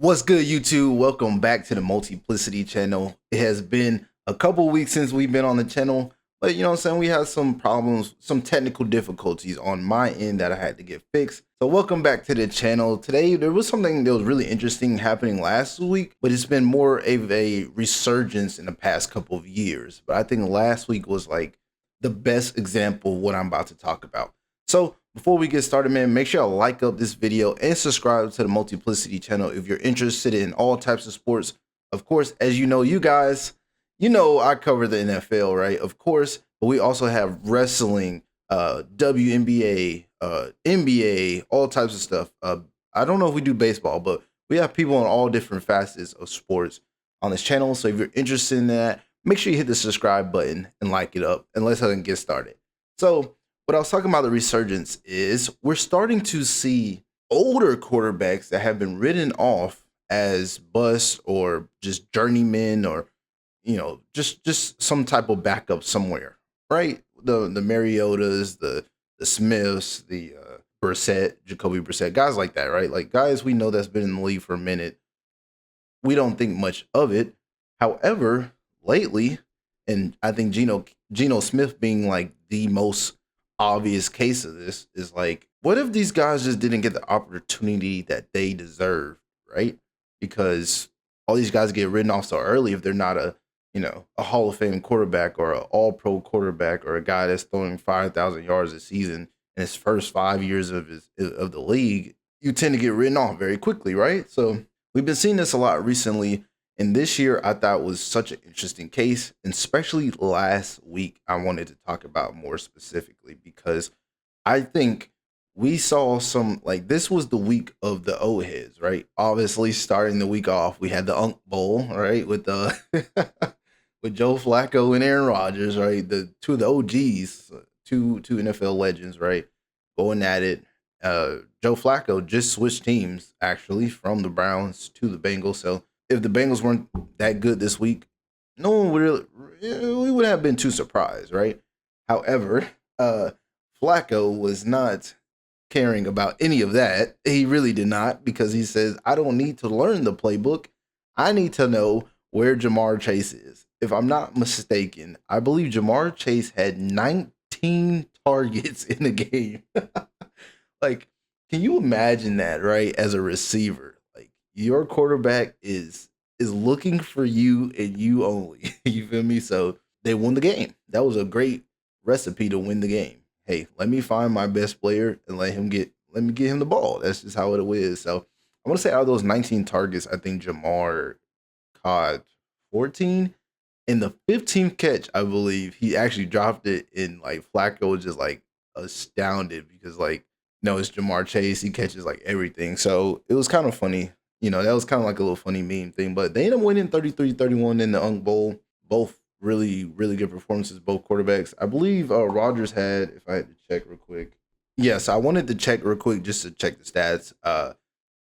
What's good, YouTube? Welcome back to the Multiplicity channel. It has been a couple weeks since we've been on the channel, but you know what I'm saying? We had some problems, some technical difficulties on my end that I had to get fixed. So welcome back to the channel. Today, there was something that was really interesting happening last week, but it's been more of a resurgence in the past couple of years. But I think last week was like the best example of what I'm about to talk about. So before we get started, man, make sure you like up this video and subscribe to the Multiplicity channel if you're interested in all types of sports. Of course, as you know, I cover the NFL, right? Of course, but we also have wrestling, WNBA, NBA, all types of stuff. I don't know if we do baseball, but we have people on all different facets of sports on this channel. So if you're interested in that, make sure you hit the subscribe button and like it up, and let's get started. So what I was talking about the resurgence is we're starting to see older quarterbacks that have been written off as busts or just journeymen or just some type of backup somewhere, right? The Mariotas, the Smiths, the Brissett, Jacoby Brissett, guys like that, right? Like guys we know that's been in the league for a minute. We don't think much of it. However, lately, and I think Geno Smith being like the most obvious case of this is like, what if these guys just didn't get the opportunity that they deserve, right? Because all these guys get written off so early if they're not a Hall of Fame quarterback or an All Pro quarterback or a guy that's throwing 5,000 yards a season in his first 5 years of the league. You tend to get written off very quickly, right? So we've been seeing this a lot recently. And this year, I thought was such an interesting case, and especially last week, I wanted to talk about more specifically because I think we saw this was the week of the old heads, right? Obviously, starting the week off, we had the Unk Bowl, right, with the with Joe Flacco and Aaron Rodgers, right, the two of the OGs, two NFL legends, right, going at it. Joe Flacco just switched teams actually from the Browns to the Bengals, so if the Bengals weren't that good this week, no one would we would have been too surprised, right? However, Flacco was not caring about any of that. He really did not, because he says, I don't need to learn the playbook. I need to know where Ja'Marr Chase is. If I'm not mistaken, I believe Ja'Marr Chase had 19 targets in the game. Like, can you imagine that, right? As a receiver, like your quarterback is looking for you and you only. You feel me? So they won the game. That was a great recipe to win the game. Hey, let me find my best player and let me get him the ball. That's just how it is. So I want to say out of those 19 targets, I think Ja'Marr caught 14. In the 15th catch, I believe he actually dropped it, and like Flacco was just like astounded because like, no, it's Ja'Marr Chase. He catches like everything. So it was kind of funny. That was kind of like a little funny meme thing. But they ended up winning 33-31 in the Unk Bowl. Both really, really good performances, both quarterbacks. I believe Rodgers had, if I had to check real quick. Yes, I wanted to check real quick just to check the stats.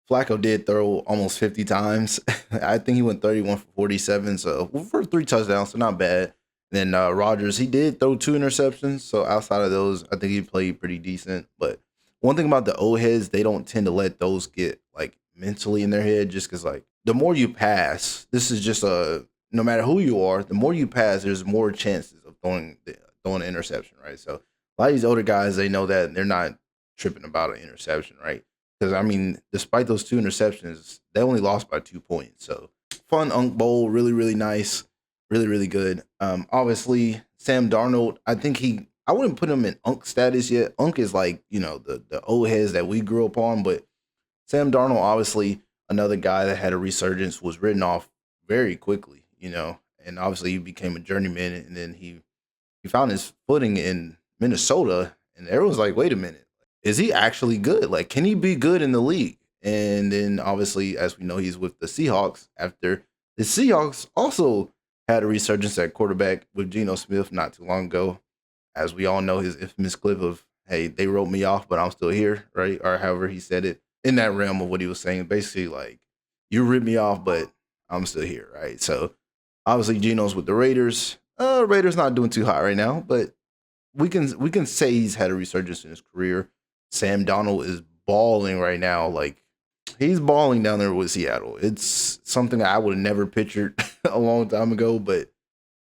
Flacco did throw almost 50 times. I think he went 31 for 47, so for 3 touchdowns, so not bad. Then Rodgers, he did throw 2 interceptions. So outside of those, I think he played pretty decent. But one thing about the old heads, they don't tend to let those get like mentally in their head, just because like the more you pass, this is just no matter who you are, the more you pass, there's more chances of throwing an interception, right? So a lot of these older guys, they know that they're not tripping about an interception, right? Because I mean, despite those 2 interceptions, they only lost by 2 points. So fun Unk Bowl, really, really nice, really, really good. Obviously, Sam Darnold, I wouldn't put him in Unk status yet. Unk is like, the old heads that we grew up on, but Sam Darnold, obviously, another guy that had a resurgence, was written off very quickly, and obviously he became a journeyman, and then he found his footing in Minnesota, and everyone's like, wait a minute, is he actually good? Like, can he be good in the league? And then obviously, as we know, he's with the Seahawks after the Seahawks also had a resurgence at quarterback with Geno Smith not too long ago. As we all know, his infamous clip of, hey, they wrote me off, but I'm still here, right? Or however he said it, in that realm of what he was saying. Basically, like, you ripped me off, but I'm still here, right? So obviously Geno's with the Raiders. Raiders not doing too hot right now, but we can say he's had a resurgence in his career. Sam Donald is balling right now. Like, He's balling down there with Seattle. It's something I would have never pictured a long time ago, but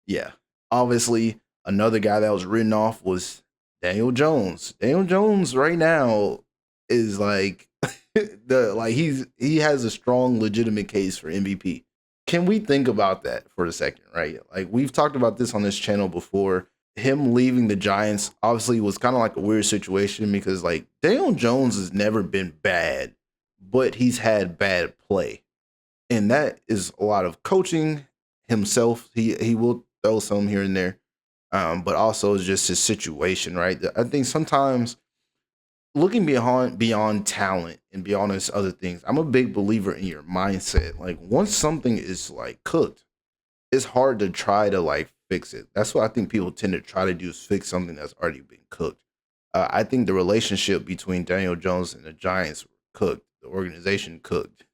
yeah. Obviously, another guy that was written off was Daniel Jones. Daniel Jones right now is like he has a strong legitimate case for MVP. Can we think about that for a second, right? Like we've talked about this on this channel before. Him leaving the Giants obviously was kind of like a weird situation because like Daniel Jones has never been bad, but he's had bad play. And that is a lot of coaching himself. He will throw some here and there. But also it's just his situation, right? I think sometimes looking beyond talent and beyond this other things, I'm a big believer in your mindset. Like once something is like cooked, it's hard to try to like fix it. That's what I think people tend to try to do is fix something that's already been cooked. I think the relationship between Daniel Jones and the Giants cooked, the organization cooked,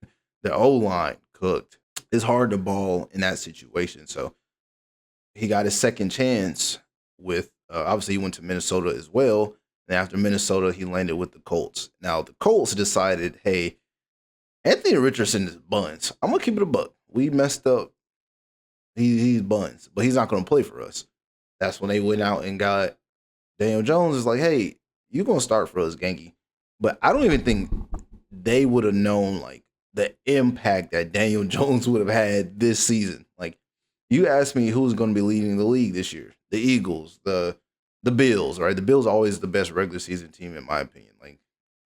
the O line cooked. It's hard to ball in that situation. So he got his second chance with obviously he went to Minnesota as well. And after Minnesota, he landed with the Colts. Now the Colts decided, hey, Anthony Richardson is buns. I'm gonna keep it a buck. We messed up. He's buns, but he's not gonna play for us. That's when they went out and got Daniel Jones. Is like, hey, you're gonna start for us, Genki. But I don't even think they would have known like the impact that Daniel Jones would have had this season. Like you asked me who's going to be leading the league this year. The Eagles, the Bills, right? The Bills are always the best regular season team in my opinion. Like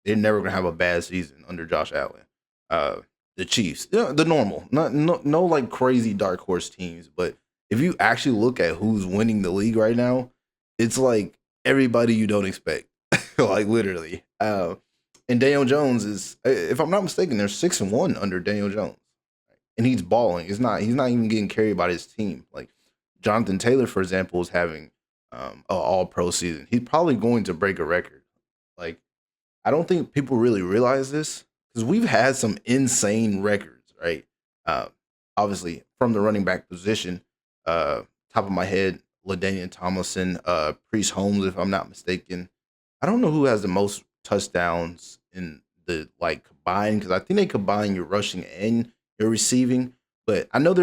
they're never going to have a bad season under Josh Allen. Uh the Chiefs, the normal, not no like crazy dark horse teams, but if you actually look at who's winning the league right now, it's like everybody you don't expect. Like literally. And Daniel Jones is, if I'm not mistaken, they're 6-1 under Daniel Jones, and he's balling. He's not even getting carried by his team. Like Jonathan Taylor, for example, is having an All Pro season. He's probably going to break a record. Like I don't think people really realize this because we've had some insane records, right? Uh, Obviously, from the running back position, top of my head, LaDainian Tomlinson, Priest Holmes, if I'm not mistaken. I don't know who has the most touchdowns in the like combined because I think they combine your rushing and your receiving. But I know if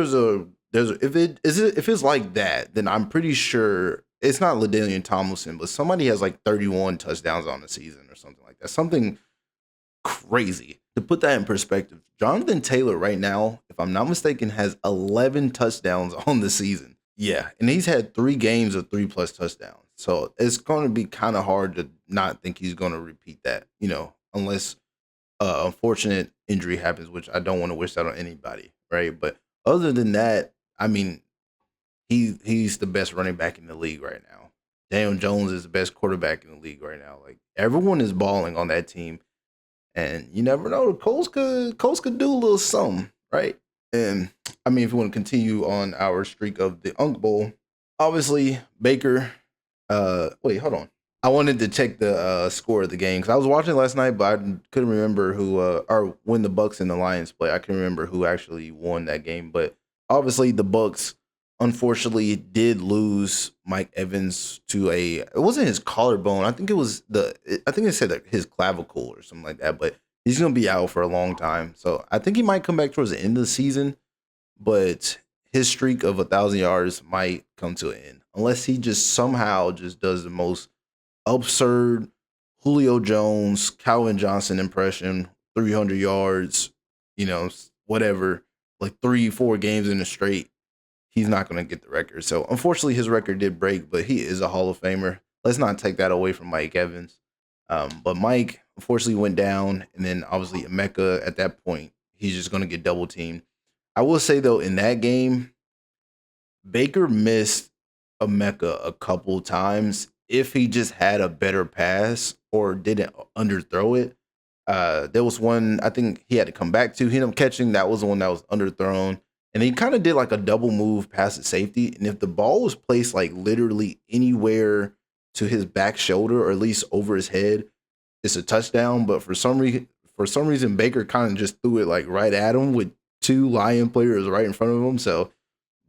it's like that, then I'm pretty sure it's not LaDainian Tomlinson, but somebody has like 31 touchdowns on the season or something like that. Something crazy. To put that in perspective, Jonathan Taylor right now, if I'm not mistaken, has 11 touchdowns on the season. Yeah, and he's had 3 games of 3+ touchdowns. So it's going to be kind of hard to not think he's going to repeat that, unless unfortunate injury happens, which I don't want to wish that on anybody, right? But other than that, I mean, he's the best running back in the league right now. Daniel Jones is the best quarterback in the league right now. Like everyone is balling on that team, and you never know. The Colts could do a little something, right? And I mean, if you want to continue on our streak of the Unk Bowl, obviously Baker. Wait, hold on. I wanted to check the score of the game because I was watching last night, but I couldn't remember who or when the Bucks and the Lions play. I can remember who actually won that game, but obviously the Bucks unfortunately did lose Mike Evans to it wasn't his collarbone. I think it was I think it said like his clavicle or something like that, but he's going to be out for a long time. So I think he might come back towards the end of the season, but his streak of 1,000 yards might come to an end unless he just somehow just does the most absurd Julio Jones, Calvin Johnson impression, 300 yards, whatever, like 3-4 games in a straight. He's not going to get the record. So unfortunately, his record did break, but he is a Hall of Famer. Let's not take that away from Mike Evans. But Mike unfortunately went down, and then obviously Emeka at that point, he's just going to get double teamed. I will say though, in that game, Baker missed Emeka a couple times. If he just had a better pass or didn't underthrow it, there was one I think he had to come back to. He ended up catching. That was the one that was underthrown. And he kind of did like a double move past the safety. And if the ball was placed like literally anywhere to his back shoulder or at least over his head, it's a touchdown. But for some reason, Baker kind of just threw it like right at him with 2 Lion players right in front of him. So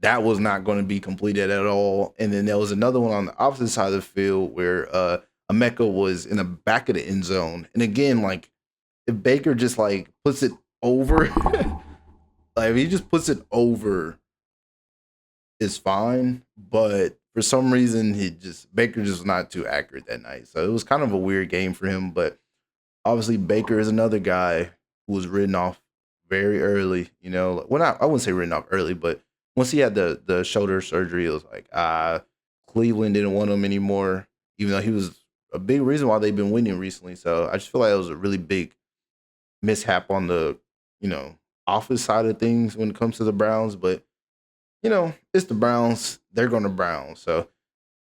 that was not going to be completed at all. And then there was another one on the opposite side of the field where Emeka was in the back of the end zone. And again, like if Baker just like puts it over, like if he just puts it over, is fine. But for some reason, he just Baker just was not too accurate that night. So it was kind of a weird game for him. But obviously, Baker is another guy who was written off very early. You know, well, not I wouldn't say written off early, but once he had the shoulder surgery, it was like Cleveland didn't want him anymore, even though he was a big reason why they've been winning recently. So I just feel like it was a really big mishap on the you know office side of things when it comes to the Browns. But it's the Browns. They're going to Browns. So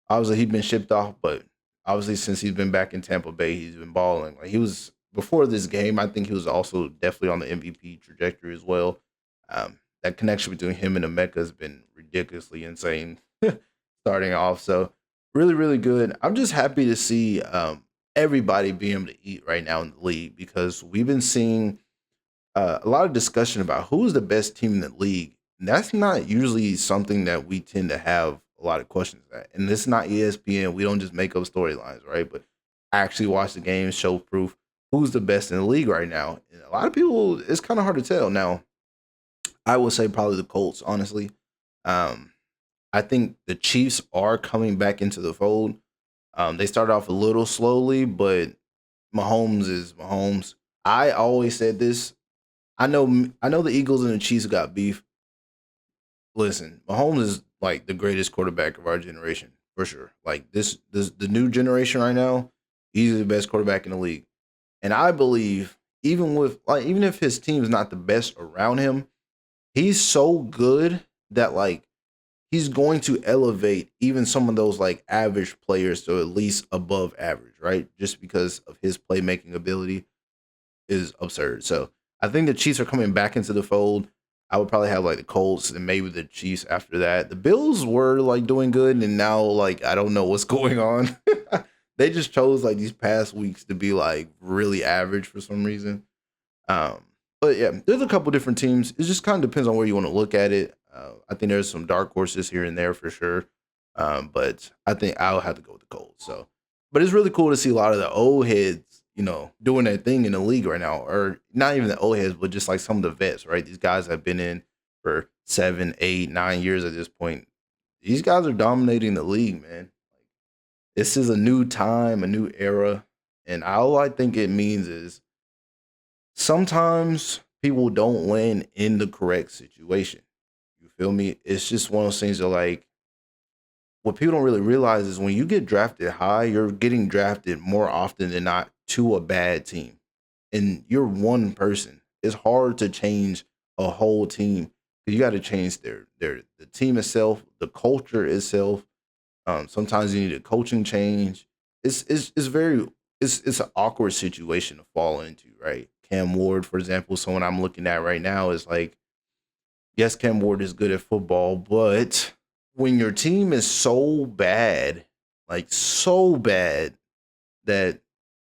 obviously he's been shipped off, but obviously since he's been back in Tampa Bay, he's been balling. Like he was before this game. I think he was also definitely on the MVP trajectory as well. That connection between him and Emeka has been ridiculously insane starting off. So really, really good. I'm just happy to see everybody being able to eat right now in the league because we've been seeing a lot of discussion about who's the best team in the league. And that's not usually something that we tend to have a lot of questions at. And this is not ESPN. We don't just make up storylines, right? But actually watch the games, show proof who's the best in the league right now. And a lot of people, it's kind of hard to tell. Now, I would say probably the Colts, honestly. Um, I think the Chiefs are coming back into the fold. They started off a little slowly, but Mahomes is Mahomes. I always said this. I know the Eagles and the Chiefs got beef. Listen, Mahomes is like the greatest quarterback of our generation for sure. Like this the new generation right now, he's the best quarterback in the league. And I believe even if his team's not the best around him, he's so good that like he's going to elevate even some of those like average players to at least above average, right? Just because of his playmaking ability is absurd. So I think the Chiefs are coming back into the fold. I would probably have like the Colts and maybe the Chiefs after that. The Bills were like doing good, and now like I don't know what's going on. They just chose like these past weeks to be like really average for some reason. Um, but yeah, there's a couple different teams. It just kind of depends on where you want to look at it. I think there's some dark horses here and there for sure. But I think I'll have to go with the Colts. So, but it's really cool to see a lot of the old heads, doing their thing in the league right now, or not even the old heads, but just like some of the vets, right? These guys have been in for 7, 8, 9 years at this point. These guys are dominating the league, man. This is a new time, a new era, and all I think it means is sometimes people don't win in the correct situation. You feel me? It's just one of those things that like what people don't really realize is when you get drafted high, you're getting drafted more often than not to a bad team. And you're one person. It's hard to change a whole team. You got to change their the team itself, the culture itself. Sometimes you need a coaching change. It's very it's an awkward situation to fall into, right? Cam Ward, for example, someone I'm looking at right now is like, yes, Cam Ward is good at football, but when your team is so bad, like so bad that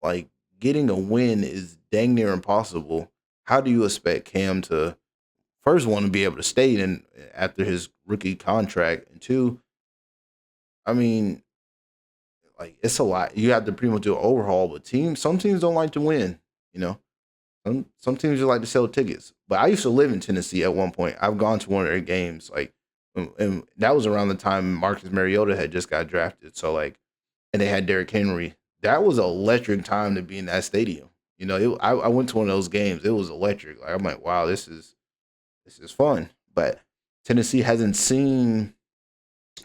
like getting a win is dang near impossible, how do you expect Cam to first want to be able to stay in after his rookie contract, and two, I mean, like it's a lot. You have to pretty much do an overhaul, but some teams don't like to win, you know. Some teams just like to sell tickets. But I used to live in Tennessee at one point. I've gone to one of their games, like, and that was around the time Marcus Mariota had just got drafted. So like, and they had Derrick Henry. That was an electric time to be in that stadium. I went to one of those games. It was electric. Like I'm like, wow, this is fun. But Tennessee hasn't seen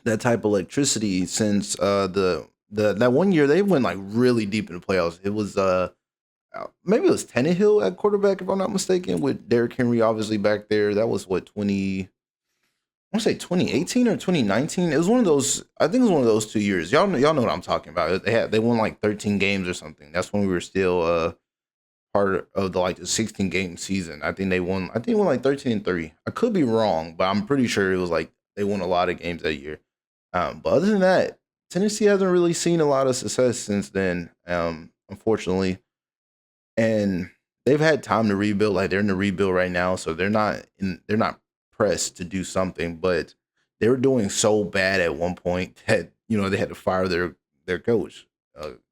that type of electricity since the that one year they went like really deep in the playoffs. It was maybe it was Tannehill at quarterback if I'm not mistaken, with Derrick Henry obviously back there. That was what 20. I want to say 2018 or 2019. It was one of those. I think it was one of those 2 years. Y'all know what I'm talking about. They won like 13 games or something. That's when we were still part of the like the 16 game season. I think they won. I think they won like 13-3. I could be wrong, but I'm pretty sure it was like they won a lot of games that year. But other than that, Tennessee hasn't really seen a lot of success since then. Unfortunately, and they've had time to rebuild. Like they're in the rebuild right now, so they're not pressed to do something. But they were doing so bad at one point that they had to fire their coach,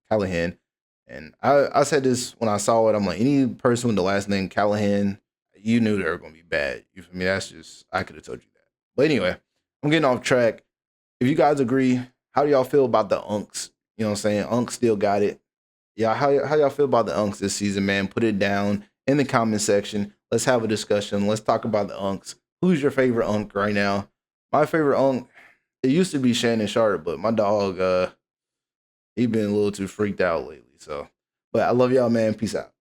Callahan, And I said this when I saw it. I'm like, any person with the last name Callahan, you knew they were gonna be bad. You feel me? That's just I could have told you that. But anyway, I'm getting off track. If you guys agree, how do y'all feel about the Unks? You know what I'm saying? Unks still got it. Yeah, how y'all feel about the Unks this season, man? Put it down in the comment section. Let's have a discussion. Let's talk about the Unks. Who's your favorite Unk right now? My favorite Unk, it used to be Shannon Sharp, but my dog, he been a little too freaked out lately. So, but I love y'all, man. Peace out.